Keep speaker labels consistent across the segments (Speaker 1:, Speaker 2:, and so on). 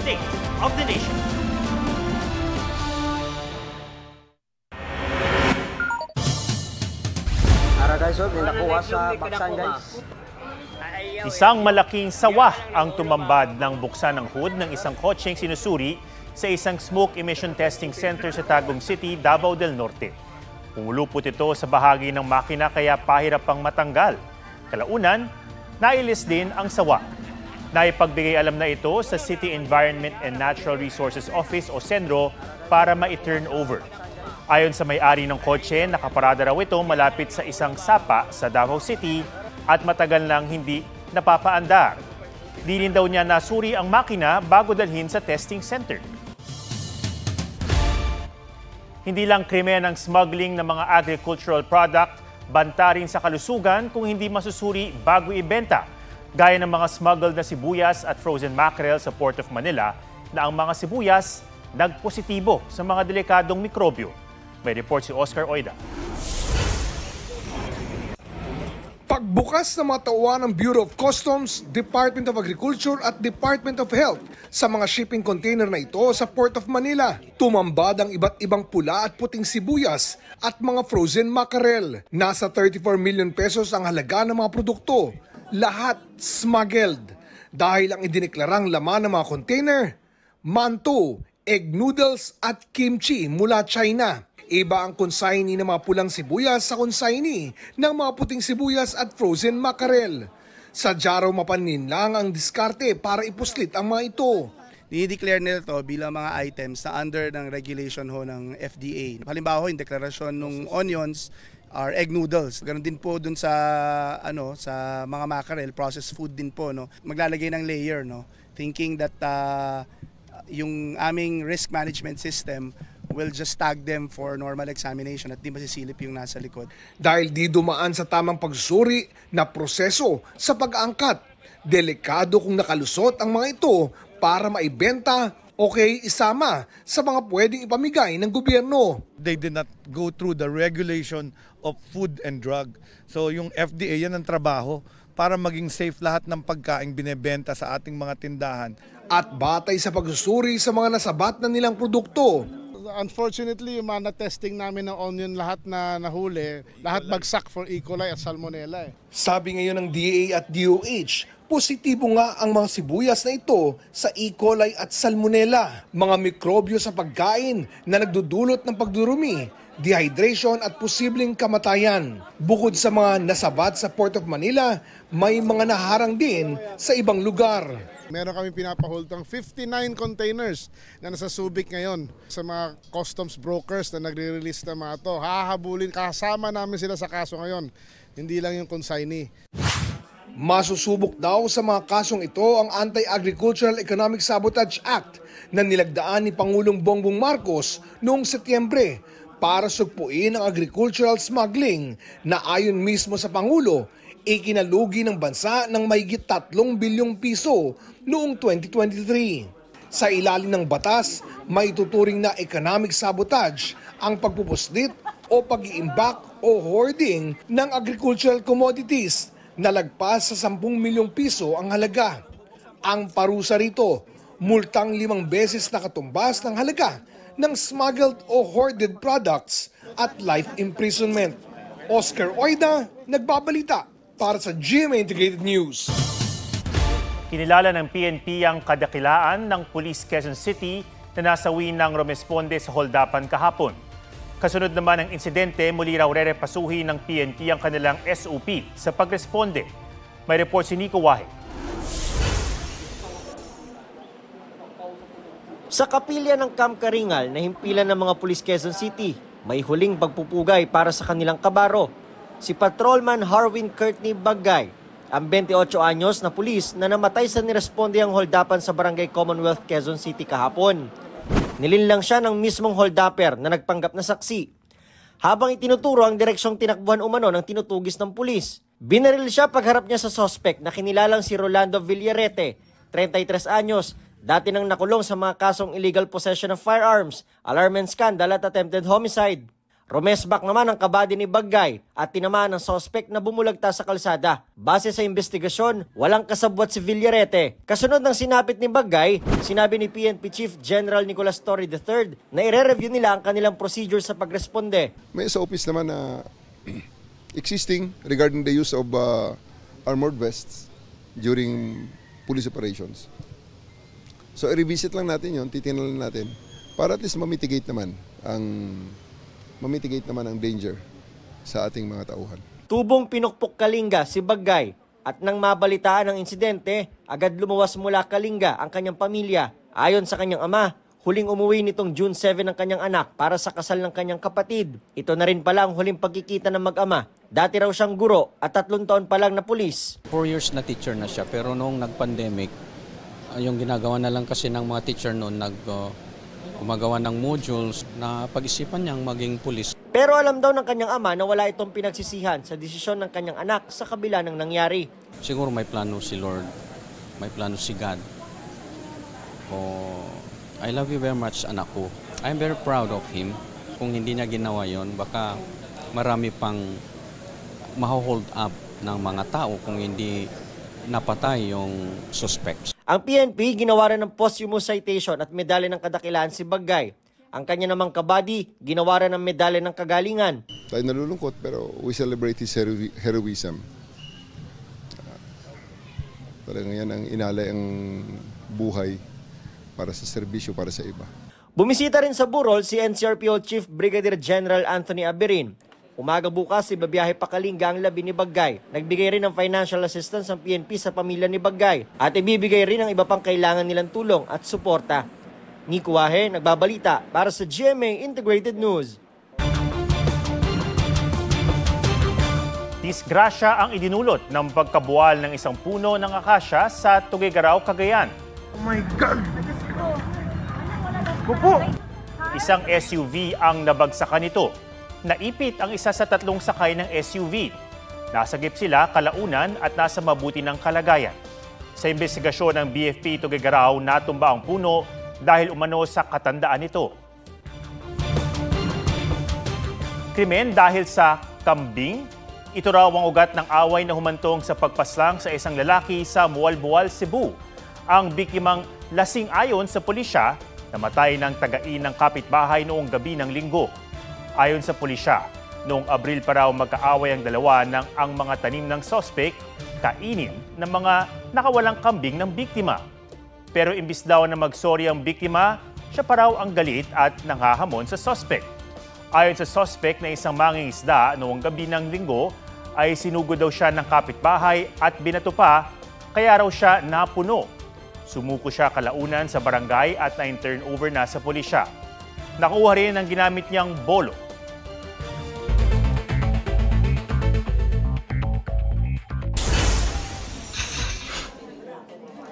Speaker 1: state of the nation. Isang malaking sawa ang tumambad ng buksan ng hood ng isang kotseng sinusuri sa isang smoke emission testing center sa Tagum City, Davao del Norte. Pumulupot ito sa bahagi ng makina kaya pahirap pang matanggal. Kalaunan, nailis din ang sawa. Naipagbigay alam na ito sa City Environment and Natural Resources Office o CENRO para ma-turn over. Ayon sa may-ari ng kotse, nakaparada raw ito malapit sa isang sapa sa Davao City at matagal nang hindi napapaandar. Di rin daw niya nasuri ang makina bago dalhin sa testing center. Hindi lang krimen ang smuggling ng mga agricultural product, banta rin sa kalusugan kung hindi masusuri bago ibenta. Gaya ng mga smuggled na sibuyas at frozen mackerel sa Port of Manila na ang mga sibuyas nagpositibo sa mga delikadong mikrobyo. May report si Oscar Oida.
Speaker 2: Pagbukas ng mga tauhan ng Bureau of Customs, Department of Agriculture at Department of Health sa mga shipping container na ito sa Port of Manila, tumambad ang iba't ibang pula at puting sibuyas at mga frozen mackerel. Nasa 34 million pesos ang halaga ng mga produkto, lahat smuggled. Dahil ang idineklarang laman ng mga container, manto, egg noodles at kimchi mula China. Iba ang consignee ng mga pulang sibuyas sa consignee ng mga puting sibuyas at frozen mackerel. Sa raw mapanin lang ang diskarte para ipuslit ang mga ito.
Speaker 3: Dinideclare nila ito bilang mga items na under ng regulation ho ng FDA. Halimbawa, yung deklarasyon ng onions are egg noodles. Ganon din po dun sa sa mga mackerel, processed food din po, no. Maglalagay ng layer, no, thinking that yung aming risk management system will just tag them for normal examination at di masisilip yung nasa likod.
Speaker 2: Dahil di dumaan sa tamang pagsusuri na proseso sa pag-aangkat, delikado kung nakalusot ang mga ito para maibenta o kay isama sa mga pwedeng ipamigay ng gobyerno.
Speaker 4: They did not go through the regulation of food and drug. So yung FDA, yan ang trabaho para maging safe lahat ng pagkain binebenta sa ating mga tindahan.
Speaker 2: At batay sa pagsusuri sa mga nasabat na nilang produkto,
Speaker 5: unfortunately, yung mga testing namin ng onion lahat na nahuli, lahat bagsak for E. coli at salmonella.
Speaker 2: Sabi ngayon ng DA at DOH, positibo nga ang mga sibuyas na ito sa E. coli at salmonella, mga mikrobyo sa pagkain na nagdudulot ng pagdurumi, dehydration at posibleng kamatayan. Bukod sa mga nasabat sa Port of Manila, may mga naharang din sa ibang lugar.
Speaker 5: Meron kami pinapahold ng 59 containers na nasa Subic ngayon sa mga customs brokers na nagre-release ng mga ito. Hahabulin, kasama namin sila sa kaso ngayon, hindi lang yung consignee.
Speaker 2: Masusubok daw sa mga kasong ito ang Anti-Agricultural Economic Sabotage Act na nilagdaan ni Pangulong Bongbong Marcos noong Setyembre para sugpuin ang agricultural smuggling na ayon mismo sa Pangulo, ikinalugi ng bansa ng mahigit 3 bilyong piso noong 2023. Sa ilalim ng batas, may tuturing na economic sabotage ang pagpupuslit o pag-iimbak o hoarding ng agricultural commodities na lagpas sa 10 milyong piso ang halaga. Ang parusa rito, multang 5 beses na katumbas ng halaga ng smuggled o hoarded products at life imprisonment. Oscar Oida, nagbabalita para sa GMA Integrated News.
Speaker 1: Kinilala ng PNP ang kadakilaan ng Police Quezon City na nasawi ng rumesponde sa holdapan kahapon. Kasunod naman ng insidente, muli raw rerepasuhin ng PNP ang kanilang SOP sa pagresponde. May report si Nico Wahid.
Speaker 6: Sa kapilya ng Camp Karingal na himpilan ng mga Police Quezon City, may huling pagpupugay para sa kanilang kabaro. Si Patrolman Harwin Courtney Bagay, ang 28 anyos na pulis na namatay sa niresponde ang holdapan sa Barangay Commonwealth, Quezon City kahapon. Nilinlang siya ng mismong holdapper na nagpanggap na saksi. Habang itinuturo ang direksyong tinakbuhan umano ng tinutugis ng pulis, binaril siya pagharap niya sa suspect na kinilalang si Rolando Villarete, 33 anyos, dati nang nakulong sa mga kasong illegal possession of firearms, alarm and scandal at attempted homicide. Romesbak naman ang kabady ni Baggay at tinamaan ng sospek na bumulagta sa kalsada. Base sa investigasyon, walang kasabwat si Villarete. Kasunod ng sinapit ni Baggay, sinabi ni PNP Chief General Nicolas Torre III na ire-review nila ang kanilang procedure sa pagresponde.
Speaker 7: May sa office naman na existing regarding the use of armored vests during police operations. So i-revisit lang natin yun, titingnan lang natin para at least mamitigate naman ang danger sa ating mga tauhan.
Speaker 6: Tubong pinukpok Kalinga si Baggay at nang mabalitaan ang insidente, agad lumuwas mula Kalinga ang kanyang pamilya. Ayon sa kanyang ama, huling umuwi nitong June 7 ang kanyang anak para sa kasal ng kanyang kapatid. Ito na rin pala ang huling pagkikita ng mag-ama. Dati raw siyang guro at 3 taon pa lang na pulis.
Speaker 8: 4 years na teacher na siya pero noong nag-pandemic, yung ginagawa na lang kasi ng mga teacher noon gumagawa ng modules na pag-isipan niyang maging pulis.
Speaker 6: Pero alam daw ng kanyang ama na wala itong pinagsisihan sa desisyon ng kanyang anak sa kabila ng nangyari.
Speaker 8: Siguro may plano si Lord, may plano si God. I love you very much, anak ko. I'm very proud of him. Kung hindi niya ginawa yon, baka marami pang ma-hold up ng mga tao kung hindi napatay yung suspects.
Speaker 6: Ang PNP ginawa rin ng posthumous citation at medalya ng kadakilaan si Baggay. Ang kanya namang kabady, ginawa rin ng medalya ng kagalingan.
Speaker 7: Tayo nalulungkot pero we celebrate his heroism. Talagang yan ang inalay ang buhay para sa serbisyo, para sa iba.
Speaker 6: Bumisita rin sa burol si NCRPO Chief Brigadier General Anthony Aberin. Umaga bukas, ibabiyahe pa Kalinga ang labi ni Baggay. Nagbigay rin ng financial assistance ang PNP sa pamilya ni Baggay at ibibigay rin ang iba pang kailangan nilang tulong at suporta. Nico Wahe, nagbabalita para sa GMA Integrated News.
Speaker 1: Disgrasya ang idinulot ng pagkabuwal ng isang puno ng akasya sa Tuguegarao, Cagayan.
Speaker 2: Oh my God!
Speaker 1: Isang SUV ang nabagsakan nito. Naipit ang isa sa 3 sakay ng SUV. Nasagip sila kalaunan at nasa mabuti ng kalagayan. Sa investigasyon ng BFP Tuguegarao, natumba ang puno dahil umano sa katandaan nito. Krimen dahil sa kambing? Ito raw ang ugat ng away na humantong sa pagpaslang sa isang lalaki sa Mualboal, Cebu. Ang biktimang lasing ayon sa pulisya, namatay ng tagain ng kapitbahay noong gabi ng Linggo. Ayon sa pulisya, noong Abril pa raw magkaaway ang dalawa nang ang mga tanim ng sospek kainin ng mga nakawalang kambing ng biktima. Pero imbis daw na magsorry ang biktima, siya pa raw ang galit at nanghahamon sa sospek. Ayon sa sospek na isang mangingisda noong gabi ng Linggo, ay sinugod daw siya ng kapitbahay at binato pa, kaya raw siya napuno. Sumuko siya kalaunan sa barangay at na-turn over na sa pulisya. Nakuha rin ang ginamit niyang bolo.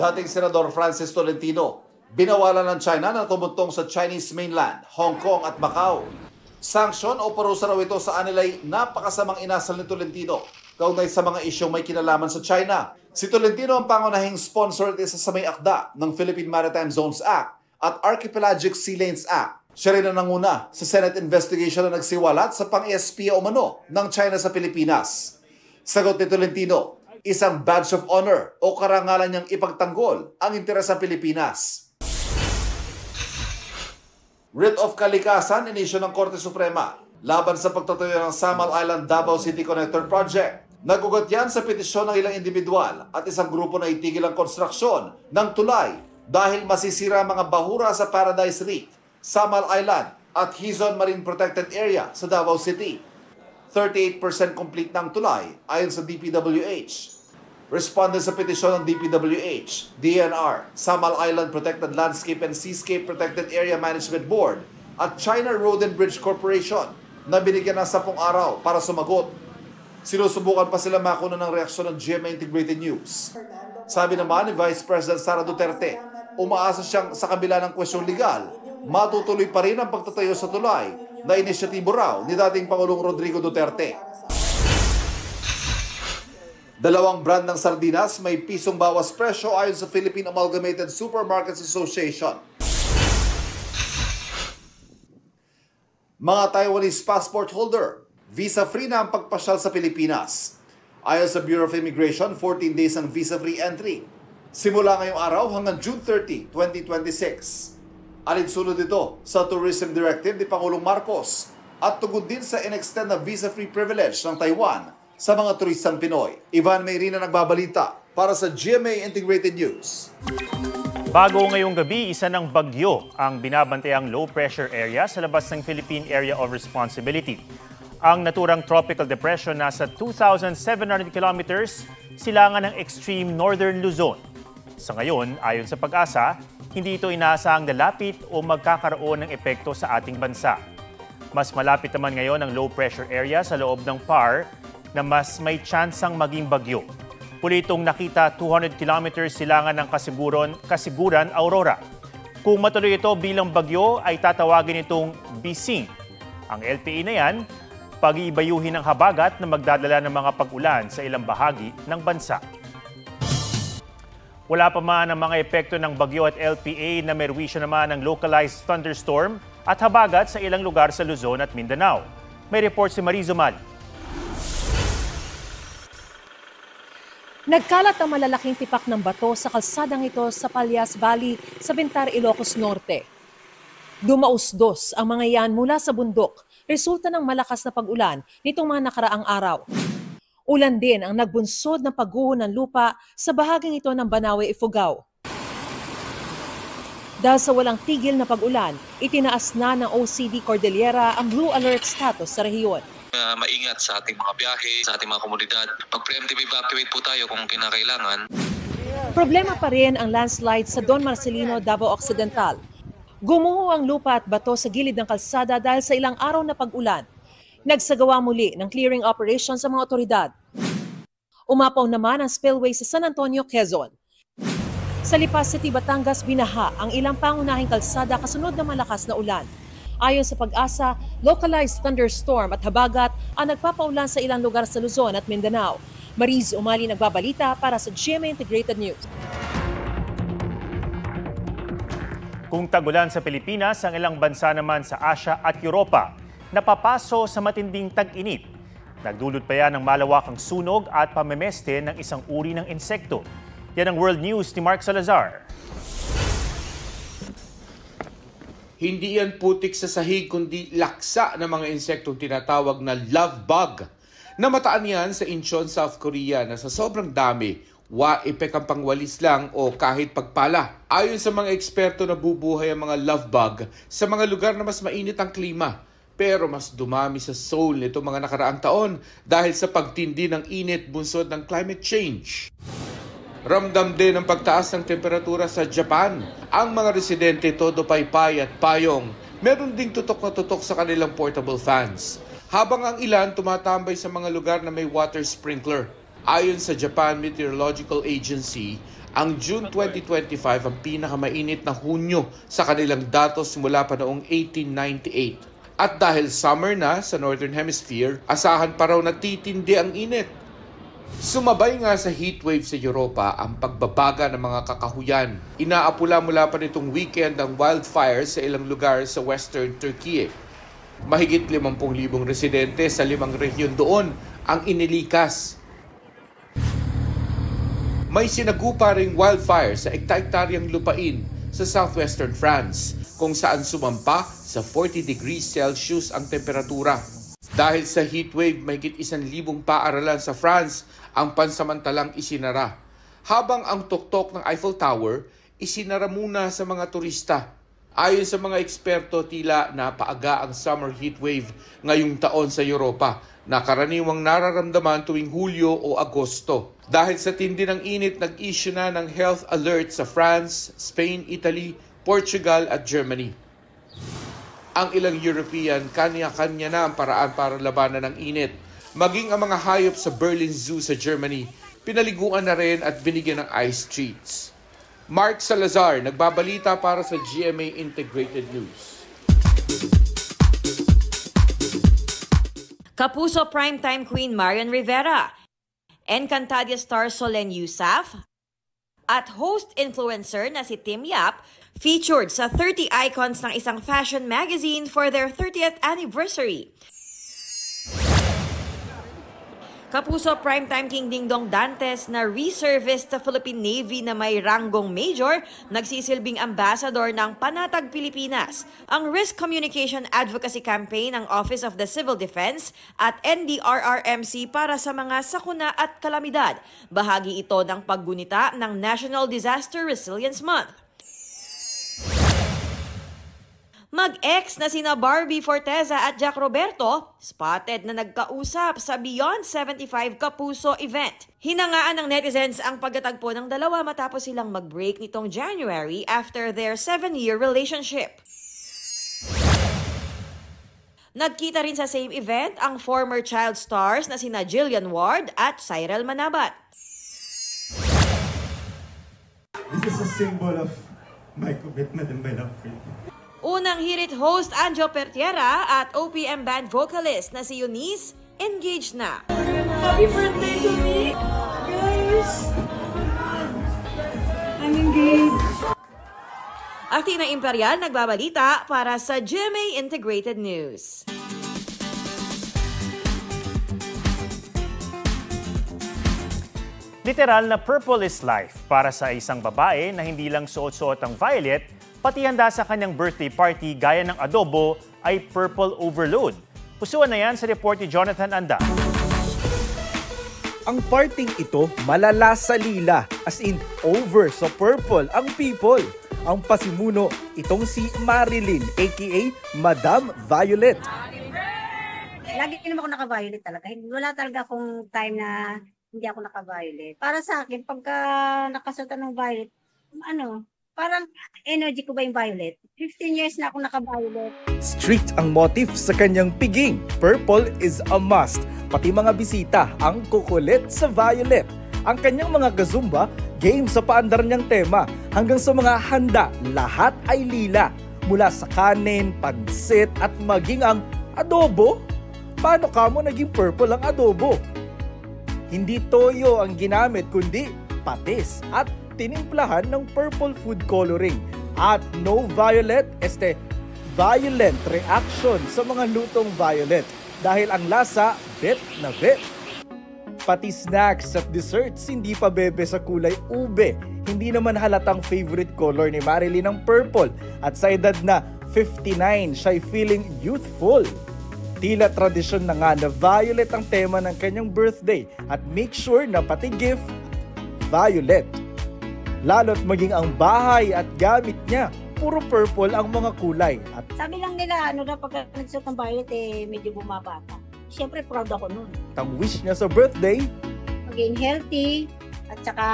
Speaker 9: Dating Senador Francis Tolentino, binawalan ng China na tumuntong sa Chinese mainland, Hong Kong at Macau. Sanksyon o parusa raw ito sa anilay napakasamang inasal ni Tolentino kaugnay sa mga isyong may kinalaman sa China. Si Tolentino ang pangunahing sponsor at isa sa may akda ng Philippine Maritime Zones Act at Archipelagic Sea Lanes Act. Siya rin ang nanguna sa Senate investigation na nagsiwalat sa pang-espiya umano ng China sa Pilipinas. Sagot ni Tolentino, isang badge of honor o karangalan niyang ipagtanggol ang interes sa Pilipinas. Writ of kalikasan inisyo ng Korte Suprema laban sa pagtatayo ng Samal Island Davao City Connector Project. Nagugat yan sa petisyon ng ilang individual at isang grupo na itigil ang konstruksyon ng tulay dahil masisira mga bahura sa Paradise Reef, Samal Island at Hizon Marine Protected Area sa Davao City. 38% complete ng tulay ayon sa DPWH. Responded sa petisyon ng DPWH, DNR, Samal Island Protected Landscape and Seascape Protected Area Management Board at China Road and Bridge Corporation na binigyan ng 10 araw para sumagot. Sinusubukan pa sila makuna ng reaksyon ng GMA Integrated News. Sabi naman ni Vice President Sara Duterte, umaasa siyang sa kabila ng kwestyong legal, matutuloy pa rin ang pagtatayo sa tulay na inisyatibo raw ni dating Pangulong Rodrigo Duterte. 2 brand ng sardinas may pisong bawas presyo ayon sa Philippine Amalgamated Supermarkets Association. Mga Taiwanese passport holder, visa-free na ang pagpasyal sa Pilipinas. Ayon sa Bureau of Immigration, 14 days ang visa-free entry. Simula ngayong araw hanggang June 30, 2026. Alinsunod ito sa Tourism Directive ni Pangulong Marcos at tugod din sa in-extend na visa-free privilege ng Taiwan sa mga turistang Pinoy. Ivan Mayrina nagbabalita para sa GMA Integrated News.
Speaker 1: Bago ngayong gabi, isa ng bagyo ang binabantayang low-pressure area sa labas ng Philippine Area of Responsibility. Ang naturang tropical depression nasa 2,700 kilometers silangan ng extreme northern Luzon. Sa ngayon, ayon sa Pag-asa, hindi ito inaasahang lalapit o magkakaroon ng epekto sa ating bansa. Mas malapit naman ngayon ang low-pressure area sa loob ng PAR na mas may tsansang maging bagyo. Pulitong nakita 200 kilometers silangan ng Kasiguran, Aurora. Kung matuloy ito bilang bagyo, ay tatawagin itong Bising. Ang LPA na yan, pag-iibayuhin ng habagat na magdadala ng mga pag-ulan sa ilang bahagi ng bansa. Wala pa man ang mga epekto ng bagyo at LPA na merwisyo naman ng localized thunderstorm at habagat sa ilang lugar sa Luzon at Mindanao. May report si Marizo Mali.
Speaker 10: Nagkalat ang malalaking tipak ng bato sa kalsadang ito sa Palyas Valley sa Bentar, Ilocos Norte. Dumausdos ang mga yan mula sa bundok, resulta ng malakas na pag-ulan nitong mga nakaraang araw. Ulan din ang nagbunsod ng pagguho ng lupa sa bahaging ito ng Banawe, Ifugao. Dahil sa walang tigil na pag-ulan, itinaas na ng OCD Cordillera ang blue alert status sa rehiyon.
Speaker 11: Maingat sa ating mga biyahe, sa ating mga komunidad. Mag-preemptive evacuate po tayo kung kinakailangan.
Speaker 10: Problema pa rin ang landslide sa Don Marcelino, Davao Occidental. Gumuho ang lupa at bato sa gilid ng kalsada dahil sa ilang araw na pag-ulan. Nagsagawa muli ng clearing operation sa mga otoridad. Umapaw naman ang spillway sa San Antonio, Quezon. Sa Lipas City, Batangas, binaha ang ilang pangunahing kalsada kasunod ng malakas na ulan. Ayon sa Pag-asa, localized thunderstorm at habagat ang nagpapaulan sa ilang lugar sa Luzon at Mindanao. Mariz Umali nagbabalita para sa GMA Integrated News.
Speaker 1: Kung tagulan sa Pilipinas, ang ilang bansa naman sa Asia at Europa napapaso sa matinding tag-init. Nagdulot pa yan ng malawakang sunog at pamemeste ng isang uri ng insekto. Yan ang World News ni Mark Salazar.
Speaker 12: Hindi yan putik sa sahig kundi laksa ng mga insektong tinatawag na love bug. Namataan yan sa Incheon, South Korea na sa sobrang dami, epek ang pangwalis lang o kahit pagpala. Ayon sa mga eksperto, nabubuhay ang mga love bug sa mga lugar na mas mainit ang klima. Pero mas dumami sa Seoul nito mga nakaraang taon dahil sa pagtindi ng init bunsod ng climate change. Ramdam din ang pagtaas ng temperatura sa Japan. Ang mga residente todo paypay at payong. Meron ding tutok na tutok sa kanilang portable fans. Habang ang ilan tumatambay sa mga lugar na may water sprinkler. Ayon sa Japan Meteorological Agency, ang June 2025 ang pinakamainit na Hunyo sa kanilang datos mula pa noong 1898. At dahil summer na sa Northern Hemisphere, asahan pa raw na titindi ang init. Sumabay nga sa heatwave sa Europa ang pagbabaga ng mga kakahuyan. Inaapula mula pa nitong weekend ang wildfires sa ilang lugar sa western Turkey. Mahigit 50,000 residente sa 5 rehiyon doon ang inilikas. May sinagupa ring wildfire sa ekta-ektaryang lupain sa southwestern France, kung saan sumampa sa 40 degrees Celsius ang temperatura. Dahil sa heatwave, mahigit 1,000 paaralan sa France ang pansamantalang isinara. Habang ang tuktok ng Eiffel Tower, isinara muna sa mga turista. Ayon sa mga eksperto, tila napaaga ang summer heatwave ngayong taon sa Europa, na karaniwang nararamdaman tuwing Hulyo o Agosto. Dahil sa tindi ng init, nag-issue na ng health alert sa France, Spain, Italy, Portugal at Germany. Ang ilang European, kanya-kanya na ang paraan para labanan ng init. Maging ang mga hayop sa Berlin Zoo sa Germany, pinaliguan na rin at binigyan ng ice treats. Mark Salazar, nagbabalita para sa GMA Integrated News.
Speaker 13: Kapuso primetime queen Marian Rivera, Encantadia star Solen Yusaf, at host influencer na si Tim Yap featured sa 30 icons ng isang fashion magazine for their 30th anniversary. Kapuso primetime king Dingdong Dantes na reserviced sa Philippine Navy na may ranggong major, nagsisilbing ambassador ng Panatag Pilipinas. Ang Risk Communication Advocacy Campaign ng Office of the Civil Defense at NDRRMC para sa mga sakuna at kalamidad. Bahagi ito ng paggunita ng National Disaster Resilience Month. Mag-ex na sina Barbie Forteza at Jack Roberto, spotted na nagkausap sa Beyond 75 Kapuso event. Hinangaan ng netizens ang pagkatagpo ng dalawa matapos silang mag-break nitong January after their 7-year relationship. Nagkita rin sa same event ang former child stars na sina Jillian Ward at Cyril Manabat.
Speaker 14: This is a symbol of my commitment and my love for you.
Speaker 13: Unang hirit host Anjo Pertiera at OPM band vocalist na si Eunice, engaged na.
Speaker 15: Happy birthday to me! Guys! I'm engaged!
Speaker 13: Athena Imperial nagbabalita para sa GMA Integrated News.
Speaker 1: Literal na purple is life para sa isang babae na hindi lang suot-suot ang violet, pati handa sa kanyang birthday party gaya ng adobo ay purple overload. Pusuan na yan sa report ni Jonathan Anda.
Speaker 16: Ang parting ito malala sa lila, as in over sa purple ang people. Ang pasimuno, itong si Marilyn aka Madam Violet.
Speaker 17: Lagi naman ako naka-violet talaga. Wala talaga akong time na hindi ako naka-violet. Para sa akin, pagka nakasuot ng violet, parang energy ko ba yung violet? 15 years na ako naka-violet.
Speaker 16: Strict ang motif sa kanyang piging. Purple is a must. Pati mga bisita ang kukulit sa violet. Ang kanyang mga kazumba, game sa paandar niyang tema. Hanggang sa mga handa, lahat ay lila. Mula sa kanin, pansit at maging ang adobo. Paano kamo naging purple ang adobo? Hindi toyo ang ginamit kundi patis at tinimplahan ng purple food coloring. At no violet, violent reaction sa mga lutong violet dahil ang lasa bit na bit. Pati snacks at desserts hindi pa bebe sa kulay ube. Hindi naman halatang favorite color ni Marilyn ang purple at sa edad na 59 siya'y feeling youthful. Tila tradisyon na nga na violet ang tema ng kanyang birthday at make sure na pati gift, violet. Lalo't maging ang bahay at gamit niya, puro purple ang mga kulay. At
Speaker 17: sabi lang nila, pagka nagsuot ng violet, medyo bumabata. Siyempre, proud ako nun.
Speaker 16: Ang wish niya sa birthday,
Speaker 17: maging healthy, at saka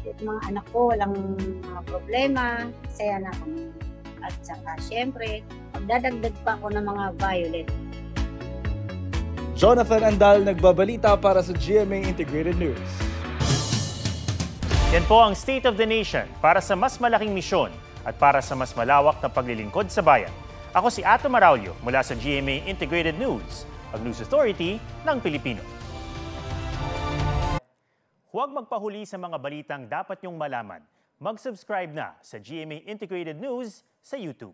Speaker 17: yung mga anak ko, walang mga problema, saya na ako. At saka, siyempre, magdadagdag pa ako ng mga violet.
Speaker 16: Jonathan Andal nagbabalita para sa GMA Integrated News.
Speaker 1: Yan po ang State of the Nation para sa mas malaking misyon at para sa mas malawak na paglilingkod sa bayan. Ako si Ato Maraulio mula sa GMA Integrated News, ang News Authority ng Pilipino. Huwag magpahuli sa mga balitang dapat niyong malaman. Mag-subscribe na sa GMA Integrated News sa YouTube.